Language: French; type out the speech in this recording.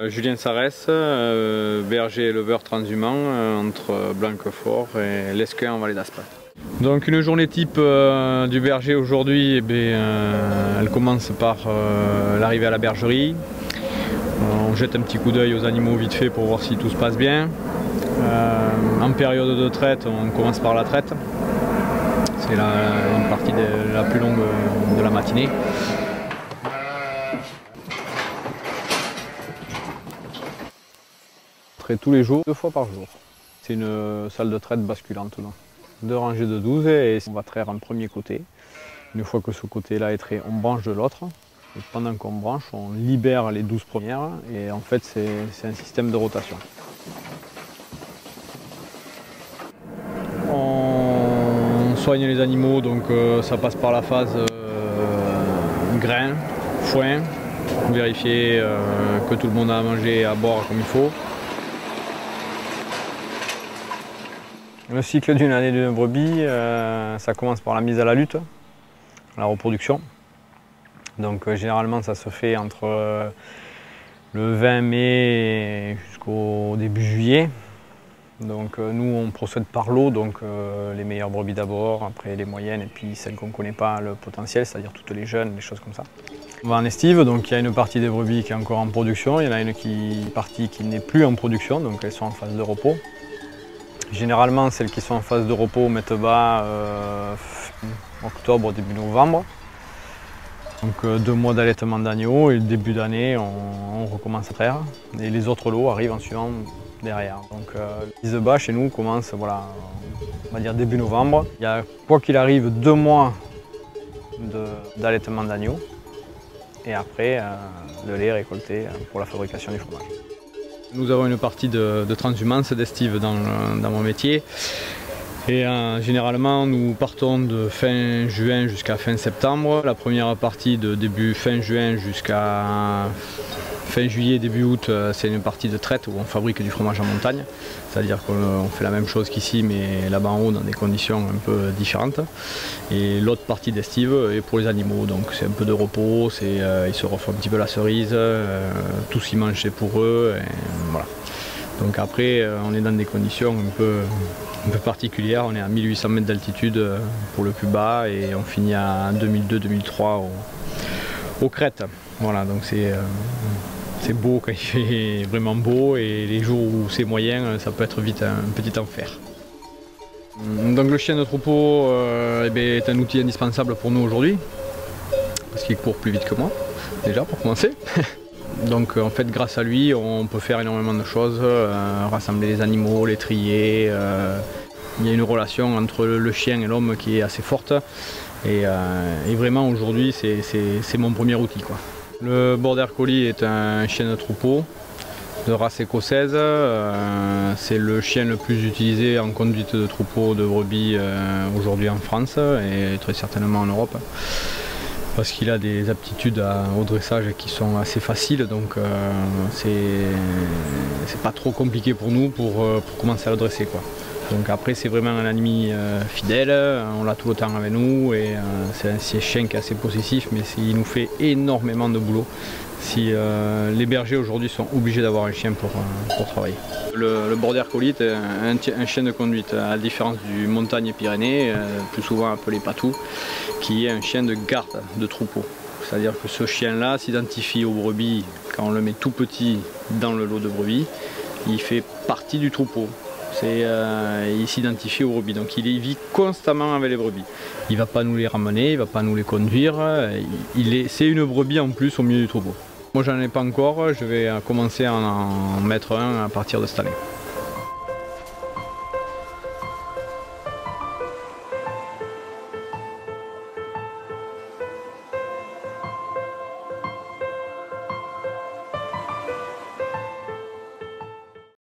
Julien Sarès, berger éleveur transhumant entre Blanquefort et Lesquin en Vallée d'Aspre. Donc une journée type du berger aujourd'hui, elle commence par l'arrivée à la bergerie. On jette un petit coup d'œil aux animaux vite fait pour voir si tout se passe bien. En période de traite, on commence par la traite. C'est une partie la plus longue de la matinée. Tous les jours, 2 fois par jour. C'est une salle de traite basculante. Là. 2 rangées de 12 et on va traire un premier côté. Une fois que ce côté-là est trait, on branche de l'autre. Et pendant qu'on branche, on libère les 12 premières et en fait c'est un système de rotation. On soigne les animaux, donc ça passe par la phase grain, foin, vérifier que tout le monde a à manger et à boire comme il faut. Le cycle d'une année d'une brebis, ça commence par la mise à la lutte, la reproduction. Donc généralement ça se fait entre le 20 mai jusqu'au début juillet. Donc nous on procède par lot, donc les meilleures brebis d'abord, après les moyennes et puis celles qu'on ne connaît pas le potentiel, c'est-à-dire toutes les jeunes, des choses comme ça. On va en estive, donc il y a une partie des brebis qui est encore en production, il y en a une partie qui n'est plus en production, donc elles sont en phase de repos. Généralement, celles qui sont en phase de repos mettent bas octobre, début novembre. Donc 2 mois d'allaitement d'agneau et le début d'année, on recommence à traire. Et les autres lots arrivent en suivant derrière. Donc le mise bas chez nous commence, voilà, on va dire début novembre. Il y a quoi qu'il arrive 2 mois d'allaitement d'agneau. Et après, le lait récolté pour la fabrication du fromage. Nous avons une partie de transhumance, d'estive dans mon métier. Et généralement, nous partons de fin juin jusqu'à fin septembre. La première partie de début fin juin jusqu'à fin juillet, début août, c'est une partie de traite où on fabrique du fromage en montagne. C'est-à-dire qu'on fait la même chose qu'ici, mais là-bas en haut dans des conditions un peu différentes. Et l'autre partie d'estive est pour les animaux, donc c'est un peu de repos, ils se refont un petit peu la cerise, tout s'y mange c'est pour eux. Et voilà. Donc après, on est dans des conditions un peu particulières. On est à 1800 mètres d'altitude pour le plus bas et on finit à 2002-2003 aux crêtes. Voilà, donc c'est beau quand il fait vraiment beau et les jours où c'est moyen, ça peut être vite un petit enfer. Donc le chien de troupeau est un outil indispensable pour nous aujourd'hui parce qu'il court plus vite que moi, déjà pour commencer. Donc en fait grâce à lui on peut faire énormément de choses, rassembler les animaux, les trier. Il y a une relation entre le chien et l'homme qui est assez forte et vraiment aujourd'hui c'est mon premier outil, quoi. Le Border Collie est un chien de troupeau de race écossaise. C'est le chien le plus utilisé en conduite de troupeau de brebis aujourd'hui en France et très certainement en Europe. Parce qu'il a des aptitudes au dressage qui sont assez faciles, donc c'est pas trop compliqué pour nous pour commencer à le dresser, quoi. Donc après c'est vraiment un ami fidèle, on l'a tout le temps avec nous et c'est un chien qui est assez possessif mais il nous fait énormément de boulot. Si les bergers aujourd'hui sont obligés d'avoir un chien pour travailler. Le Border Collie est un chien de conduite, à la différence du Montagne-Pyrénées, plus souvent appelé Patou, qui est un chien de garde de troupeau. C'est-à-dire que ce chien-là s'identifie aux brebis quand on le met tout petit dans le lot de brebis, il fait partie du troupeau. Il s'identifie aux brebis, donc il vit constamment avec les brebis. Il ne va pas nous les ramener, il ne va pas nous les conduire, c'est une brebis en plus au milieu du troupeau. Moi j'en ai pas encore, je vais commencer à en mettre un à partir de cette année.